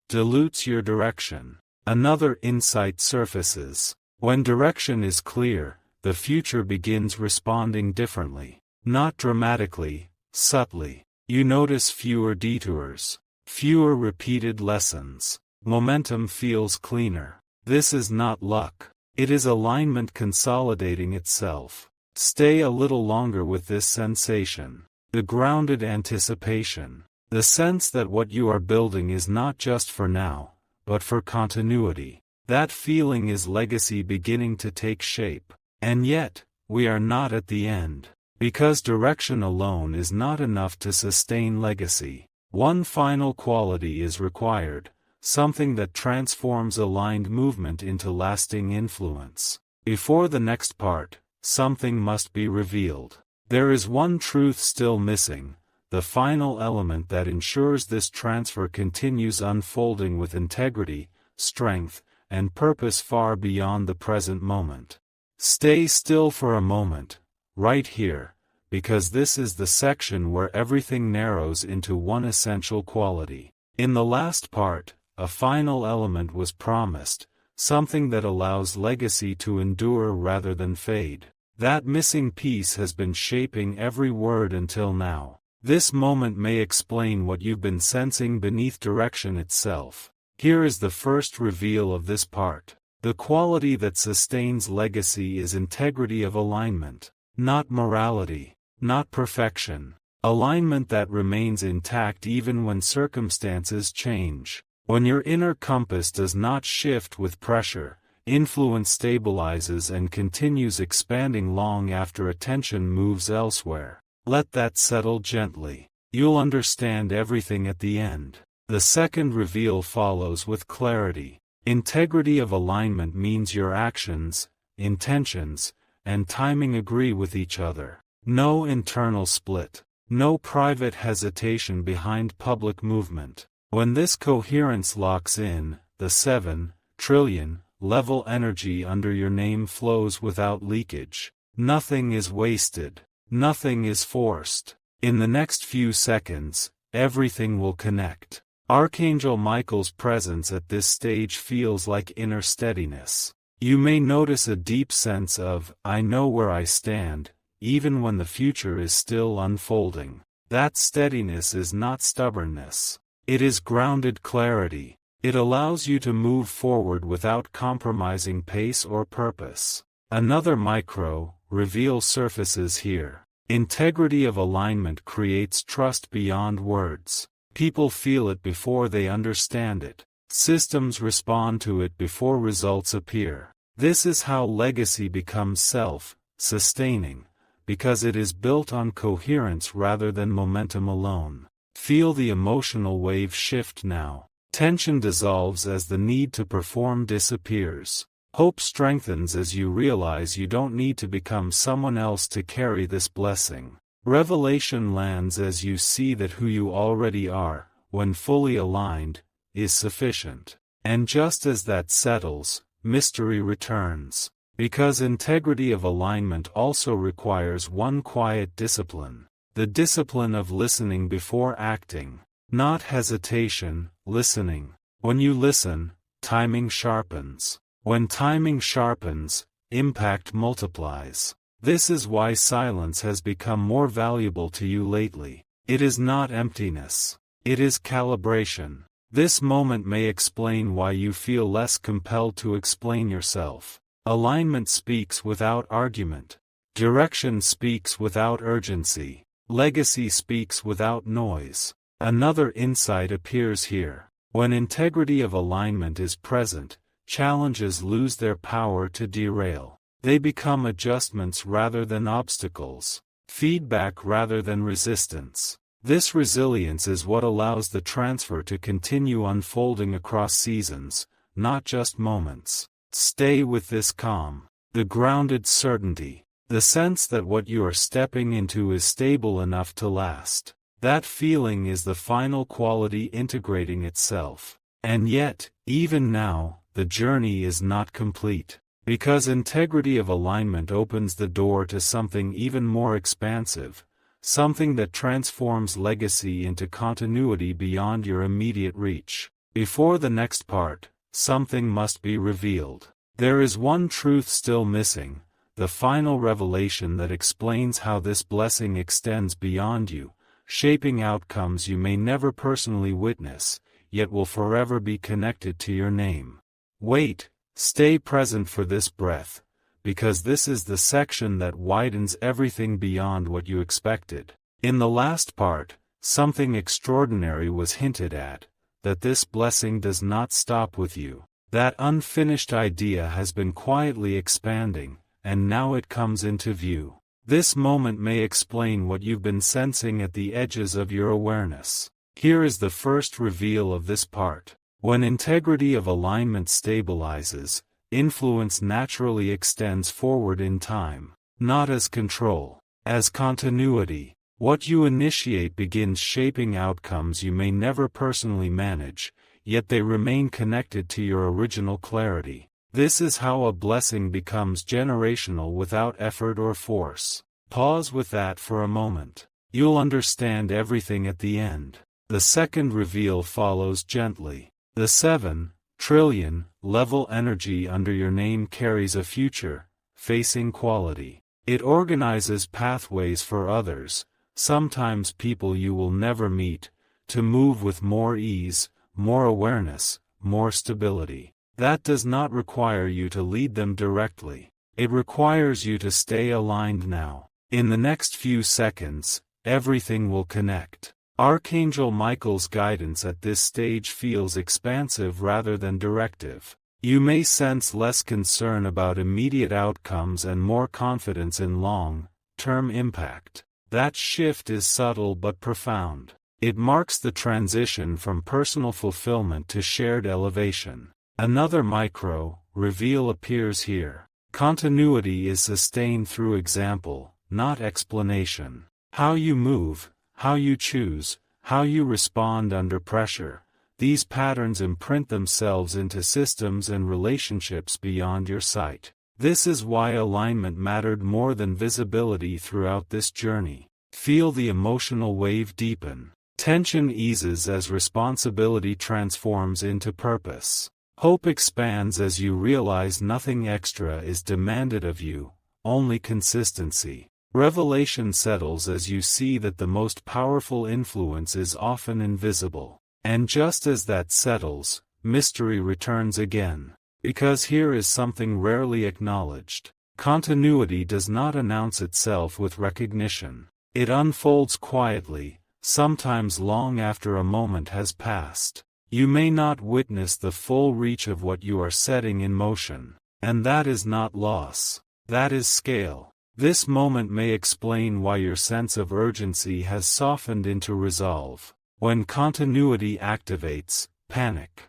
dilutes your direction. Another insight surfaces. When direction is clear, the future begins responding differently. Not dramatically, subtly. You notice fewer detours, fewer repeated lessons. Momentum feels cleaner. This is not luck. It is alignment consolidating itself. Stay a little longer with this sensation. The grounded anticipation. The sense that what you are building is not just for now, but for continuity. That feeling is legacy beginning to take shape. And yet, we are not at the end. Because direction alone is not enough to sustain legacy. One final quality is required, something that transforms aligned movement into lasting influence. Before the next part, something must be revealed. There is one truth still missing, the final element that ensures this transfer continues unfolding with integrity, strength, and purpose far beyond the present moment. Stay still for a moment, right here, because this is the section where everything narrows into one essential quality. In the last part, a final element was promised, something that allows legacy to endure rather than fade. That missing piece has been shaping every word until now. This moment may explain what you've been sensing beneath direction itself. Here is the first reveal of this part. The quality that sustains legacy is integrity of alignment, not morality, not perfection. Alignment that remains intact even when circumstances change. When your inner compass does not shift with pressure, influence stabilizes and continues expanding long after attention moves elsewhere. Let that settle gently. You'll understand everything at the end. The second reveal follows with clarity. Integrity of alignment means your actions, intentions, and timing agree with each other. No internal split. No private hesitation behind public movement. When this coherence locks in, the 7 trillion level energy under your name flows without leakage. Nothing is wasted. Nothing is forced. In the next few seconds, everything will connect. Archangel Michael's presence at this stage feels like inner steadiness. You may notice a deep sense of, I know where I stand, even when the future is still unfolding. That steadiness is not stubbornness. It is grounded clarity. It allows you to move forward without compromising pace or purpose. Another micro reveal surfaces here. Integrity of alignment creates trust beyond words. People feel it before they understand it. Systems respond to it before results appear. This is how legacy becomes self-sustaining, because it is built on coherence rather than momentum alone. Feel the emotional wave shift now. Tension dissolves as the need to perform disappears. Hope strengthens as you realize you don't need to become someone else to carry this blessing. Revelation lands as you see that who you already are, when fully aligned, is sufficient. And just as that settles, mystery returns. Because integrity of alignment also requires one quiet discipline. The discipline of listening before acting. Not hesitation, listening. When you listen, timing sharpens. When timing sharpens, impact multiplies. This is why silence has become more valuable to you lately. It is not emptiness. It is calibration. This moment may explain why you feel less compelled to explain yourself. Alignment speaks without argument. Direction speaks without urgency. Legacy speaks without noise. Another insight appears here. When integrity of alignment is present, challenges lose their power to derail. They become adjustments rather than obstacles, feedback rather than resistance. This resilience is what allows the transfer to continue unfolding across seasons, not just moments. Stay with this calm, the grounded certainty, the sense that what you are stepping into is stable enough to last. That feeling is the final quality integrating itself. And yet, even now, the journey is not complete. Because integrity of alignment opens the door to something even more expansive, something that transforms legacy into continuity beyond your immediate reach. Before the next part, something must be revealed. There is one truth still missing, the final revelation that explains how this blessing extends beyond you, shaping outcomes you may never personally witness, yet will forever be connected to your name. Wait, stay present for this breath, because this is the section that widens everything beyond what you expected. In the last part, something extraordinary was hinted at, that this blessing does not stop with you. That unfinished idea has been quietly expanding, and now it comes into view. This moment may explain what you've been sensing at the edges of your awareness. Here is the first reveal of this part. When integrity of alignment stabilizes, influence naturally extends forward in time, not as control, as continuity. What you initiate begins shaping outcomes you may never personally manage, yet they remain connected to your original clarity. This is how a blessing becomes generational without effort or force. Pause with that for a moment. You'll understand everything at the end. The second reveal follows gently. The 7 trillion level energy under your name carries a future-facing quality. It organizes pathways for others, sometimes people you will never meet, to move with more ease, more awareness, more stability. That does not require you to lead them directly. It requires you to stay aligned now. In the next few seconds, everything will connect. Archangel Michael's guidance at this stage feels expansive rather than directive. You may sense less concern about immediate outcomes and more confidence in long-term impact. That shift is subtle but profound. It marks the transition from personal fulfillment to shared elevation. Another micro-reveal appears here. Continuity is sustained through example, not explanation. How you move, how you choose, how you respond under pressure, these patterns imprint themselves into systems and relationships beyond your sight. This is why alignment mattered more than visibility throughout this journey. Feel the emotional wave deepen. Tension eases as responsibility transforms into purpose. Hope expands as you realize nothing extra is demanded of you, only consistency. Revelation settles as you see that the most powerful influence is often invisible. And just as that settles, mystery returns again. Because here is something rarely acknowledged. Continuity does not announce itself with recognition. It unfolds quietly, sometimes long after a moment has passed. You may not witness the full reach of what you are setting in motion. And that is not loss. That is scale. This moment may explain why your sense of urgency has softened into resolve. When continuity activates, panic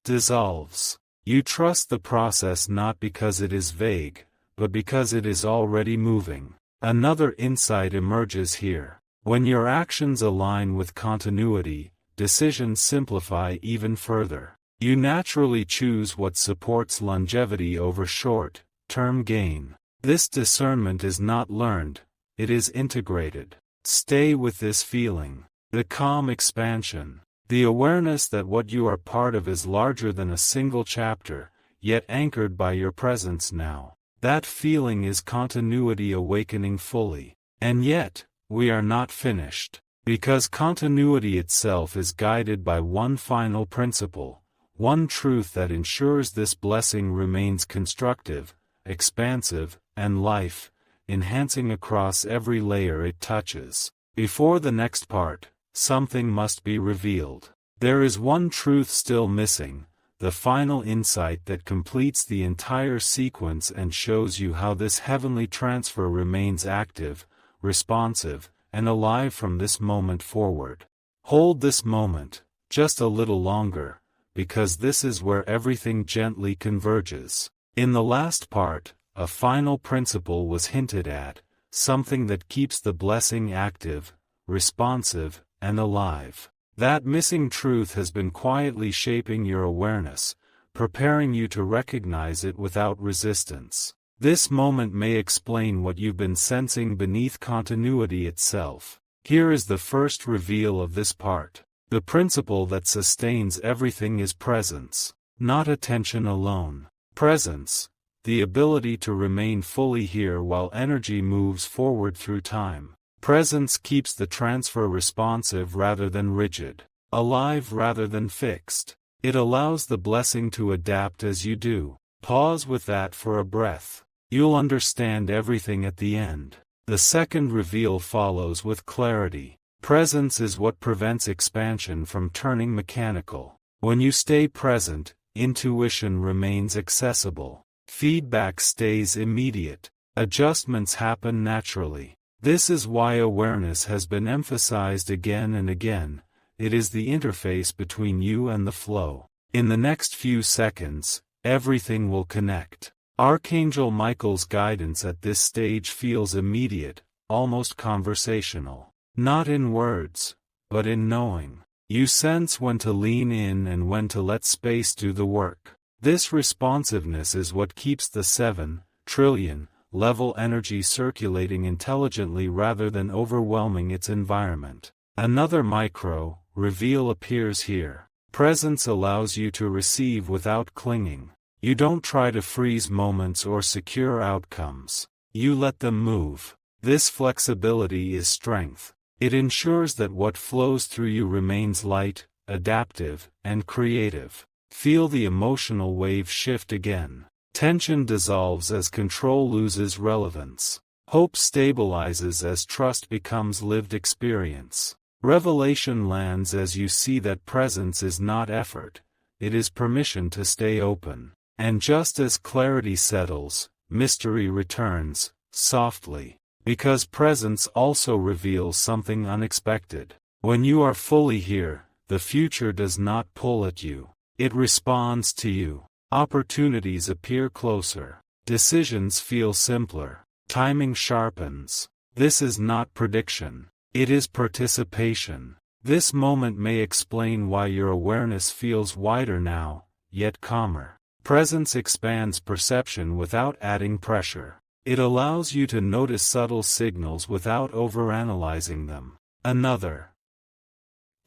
dissolves. You trust the process not because it is vague, but because it is already moving. Another insight emerges here. When your actions align with continuity, decisions simplify even further. You naturally choose what supports longevity over short-term gain. This discernment is not learned, it is integrated. Stay with this feeling. The calm expansion. The awareness that what you are part of is larger than a single chapter, yet anchored by your presence now. That feeling is continuity awakening fully. And yet, we are not finished. Because continuity itself is guided by one final principle, one truth that ensures this blessing remains constructive, expansive, and life-enhancing across every layer it touches. Before the next part, something must be revealed. There is one truth still missing, the final insight that completes the entire sequence and shows you how this heavenly transfer remains active, responsive, and alive from this moment forward. Hold this moment, just a little longer, because this is where everything gently converges. In the last part, a final principle was hinted at, something that keeps the blessing active, responsive, and alive. That missing truth has been quietly shaping your awareness, preparing you to recognize it without resistance. This moment may explain what you've been sensing beneath continuity itself. Here is the first reveal of this part. The principle that sustains everything is presence, not attention alone. Presence, the ability to remain fully here while energy moves forward through time. Presence keeps the transfer responsive rather than rigid, alive rather than fixed. It allows the blessing to adapt as you do. Pause with that for a breath. You'll understand everything at the end. The second reveal follows with clarity. Presence is what prevents expansion from turning mechanical. When you stay present, intuition remains accessible. Feedback stays immediate. Adjustments happen naturally. This is why awareness has been emphasized again and again. It is the interface between you and the flow. In the next few seconds, everything will connect. Archangel Michael's guidance at this stage feels immediate, almost conversational. Not in words, but in knowing. You sense when to lean in and when to let space do the work. This responsiveness is what keeps the 7 trillion level energy circulating intelligently rather than overwhelming its environment. Another micro reveal appears here. Presence allows you to receive without clinging. You don't try to freeze moments or secure outcomes. You let them move. This flexibility is strength. It ensures that what flows through you remains light, adaptive, and creative. Feel the emotional wave shift again. Tension dissolves as control loses relevance. Hope stabilizes as trust becomes lived experience. Revelation lands as you see that presence is not effort, it is permission to stay open. And just as clarity settles, mystery returns, softly. Because presence also reveals something unexpected. When you are fully here, the future does not pull at you. It responds to you. Opportunities appear closer. Decisions feel simpler. Timing sharpens. This is not prediction. It is participation. This moment may explain why your awareness feels wider now, yet calmer. Presence expands perception without adding pressure. It allows you to notice subtle signals without overanalyzing them. Another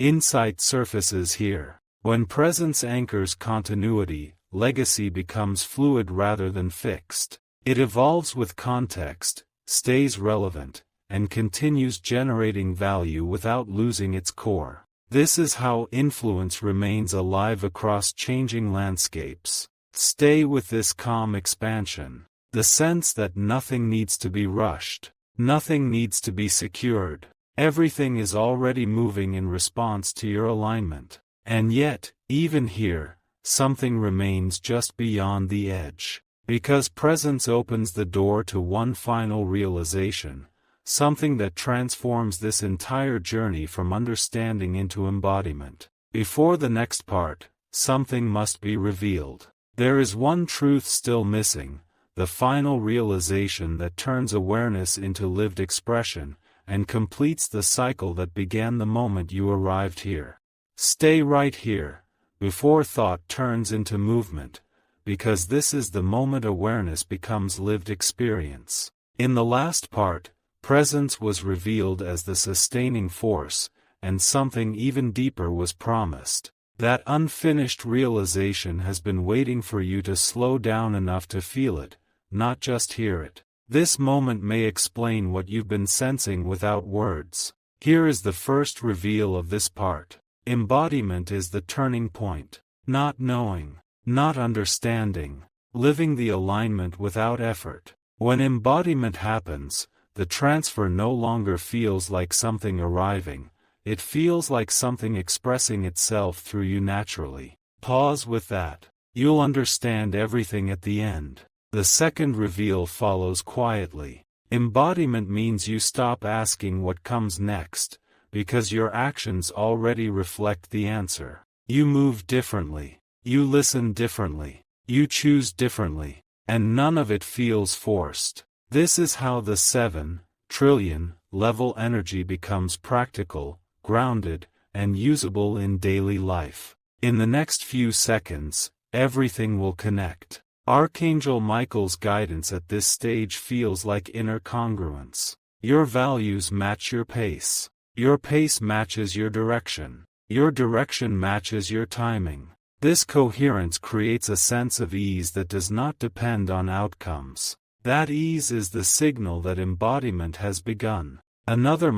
insight surfaces here. When presence anchors continuity, legacy becomes fluid rather than fixed. It evolves with context, stays relevant, and continues generating value without losing its core. This is how influence remains alive across changing landscapes. Stay with this calm expansion. The sense that nothing needs to be rushed. Nothing needs to be secured. Everything is already moving in response to your alignment. And yet, even here, something remains just beyond the edge. Because presence opens the door to one final realization, something that transforms this entire journey from understanding into embodiment. Before the next part, something must be revealed. There is one truth still missing, the final realization that turns awareness into lived expression, and completes the cycle that began the moment you arrived here. Stay right here, before thought turns into movement, because this is the moment awareness becomes lived experience. In the last part, presence was revealed as the sustaining force, and something even deeper was promised. That unfinished realization has been waiting for you to slow down enough to feel it, not just hear it. This moment may explain what you've been sensing without words. Here is the first reveal of this part. Embodiment is the turning point. Not knowing, not understanding, living the alignment without effort. When embodiment happens, the transfer no longer feels like something arriving, it feels like something expressing itself through you naturally. Pause with that. You'll understand everything at the end. The second reveal follows quietly. Embodiment means you stop asking what comes next, because your actions already reflect the answer. You move differently. You listen differently. You choose differently. And none of it feels forced. This is how the 7 trillion level energy becomes practical, grounded, and usable in daily life. In the next few seconds, everything will connect. Archangel Michael's guidance at this stage feels like inner congruence. Your values match your pace. Your pace matches your direction. Your direction matches your timing. This coherence creates a sense of ease that does not depend on outcomes. That ease is the signal that embodiment has begun. Another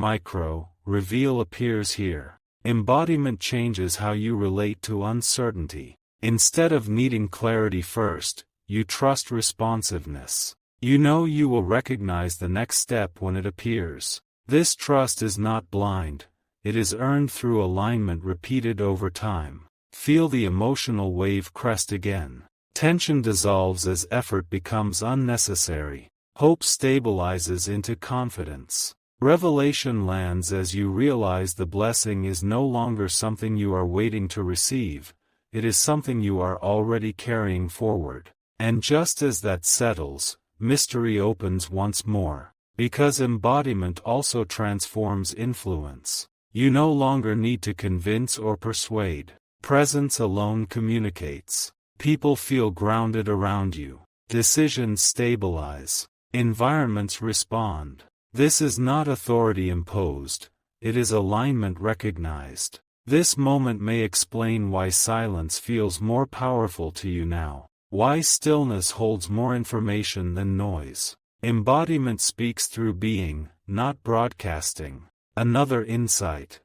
reveal appears here. Embodiment changes how you relate to uncertainty. Instead of needing clarity first, you trust responsiveness. You know you will recognize the next step when it appears. This trust is not blind, it is earned through alignment repeated over time. Feel the emotional wave crest again. Tension dissolves as effort becomes unnecessary. Hope stabilizes into confidence. Revelation lands as you realize the blessing is no longer something you are waiting to receive, it is something you are already carrying forward. And just as that settles, mystery opens once more. Because embodiment also transforms influence. You no longer need to convince or persuade. Presence alone communicates. People feel grounded around you. Decisions stabilize. Environments respond. This is not authority imposed, it is alignment recognized. This moment may explain why silence feels more powerful to you now, why stillness holds more information than noise. Embodiment speaks through being, not broadcasting. Another insight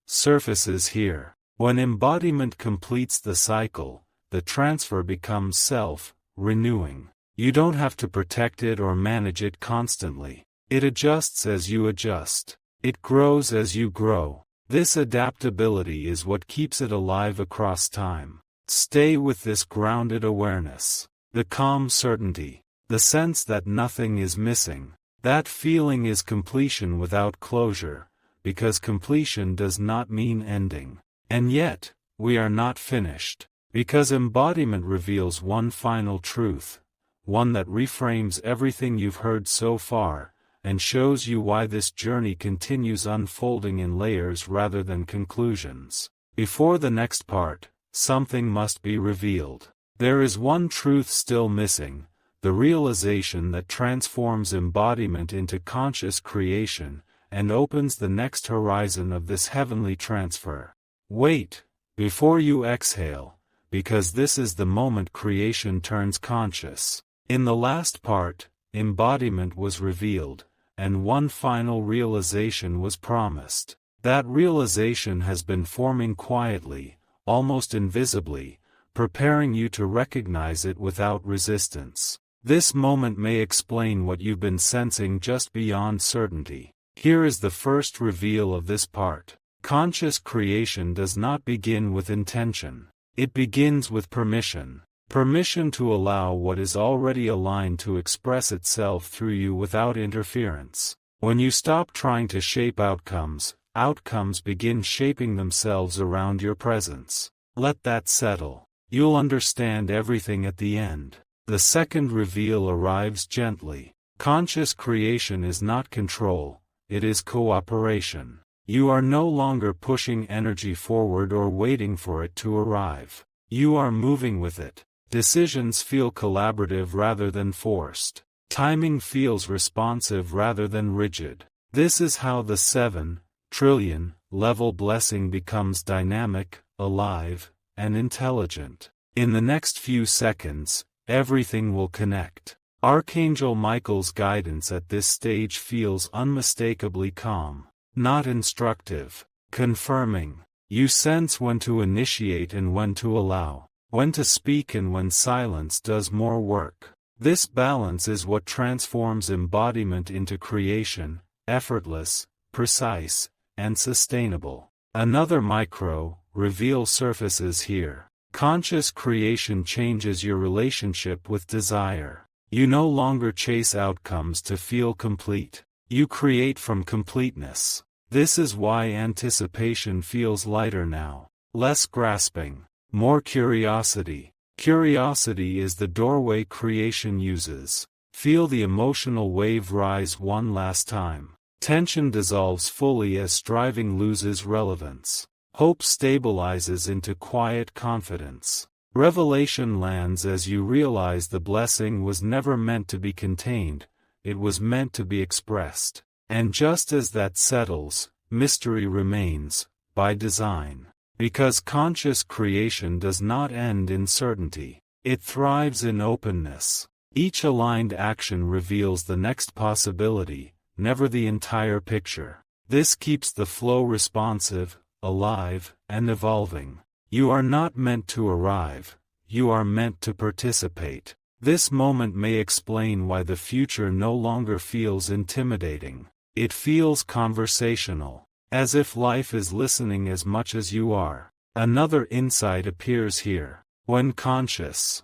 surfaces here. When embodiment completes the cycle, the transfer becomes self-renewing. You don't have to protect it or manage it constantly. It adjusts as you adjust. It grows as you grow. This adaptability is what keeps it alive across time. Stay with this grounded awareness. The calm certainty. The sense that nothing is missing. That feeling is completion without closure, because completion does not mean ending. And yet, we are not finished. Because embodiment reveals one final truth, one that reframes everything you've heard so far, and shows you why this journey continues unfolding in layers rather than conclusions. Before the next part, something must be revealed. There is one truth still missing, the realization that transforms embodiment into conscious creation, and opens the next horizon of this heavenly transfer. Wait, before you exhale, because this is the moment creation turns conscious. In the last part, embodiment was revealed, and one final realization was promised. That realization has been forming quietly, almost invisibly, preparing you to recognize it without resistance. This moment may explain what you've been sensing just beyond certainty. Here is the first reveal of this part. Conscious creation does not begin with intention. It begins with permission. Permission to allow what is already aligned to express itself through you without interference. When you stop trying to shape outcomes, outcomes begin shaping themselves around your presence. Let that settle. You'll understand everything at the end. The second reveal arrives gently. Conscious creation is not control, it is cooperation. You are no longer pushing energy forward or waiting for it to arrive. You are moving with it. Decisions feel collaborative rather than forced. Timing feels responsive rather than rigid. This is how the 7 trillion level blessing becomes dynamic, alive, and intelligent. In the next few seconds, everything will connect. Archangel Michael's guidance at this stage feels unmistakably calm, not instructive, confirming. You sense when to initiate and when to allow, when to speak and when silence does more work. This balance is what transforms embodiment into creation, effortless, precise, and sustainable. Another micro reveal surfaces here. Conscious creation changes your relationship with desire. You no longer chase outcomes to feel complete. You create from completeness. This is why anticipation feels lighter now. Less grasping, more curiosity. Curiosity is the doorway creation uses. Feel the emotional wave rise one last time. Tension dissolves fully as striving loses relevance. Hope stabilizes into quiet confidence. Revelation lands as you realize the blessing was never meant to be contained, it was meant to be expressed. And just as that settles, mystery remains, by design. Because conscious creation does not end in certainty. It thrives in openness. Each aligned action reveals the next possibility, never the entire picture. This keeps the flow responsive, alive, and evolving. You are not meant to arrive, you are meant to participate. This moment may explain why the future no longer feels intimidating. It feels conversational, as if life is listening as much as you are. Another insight appears here. When conscious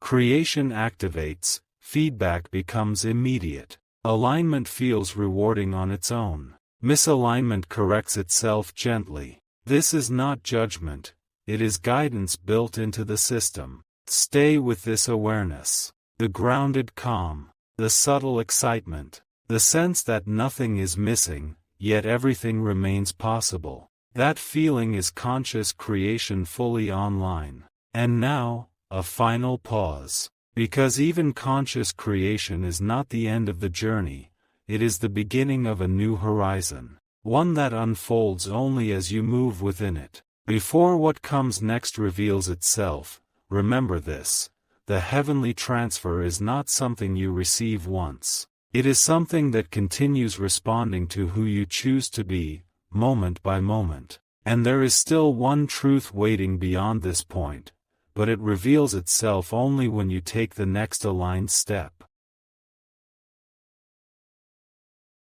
creation activates, feedback becomes immediate. Alignment feels rewarding on its own. Misalignment corrects itself gently. This is not judgment, it is guidance built into the system. Stay with this awareness. The grounded calm, the subtle excitement, the sense that nothing is missing, yet everything remains possible. That feeling is conscious creation fully online. And now, a final pause. Because even conscious creation is not the end of the journey, it is the beginning of a new horizon. One that unfolds only as you move within it. Before what comes next reveals itself, remember this: the heavenly transfer is not something you receive once. It is something that continues responding to who you choose to be, moment by moment. And there is still one truth waiting beyond this point, but it reveals itself only when you take the next aligned step.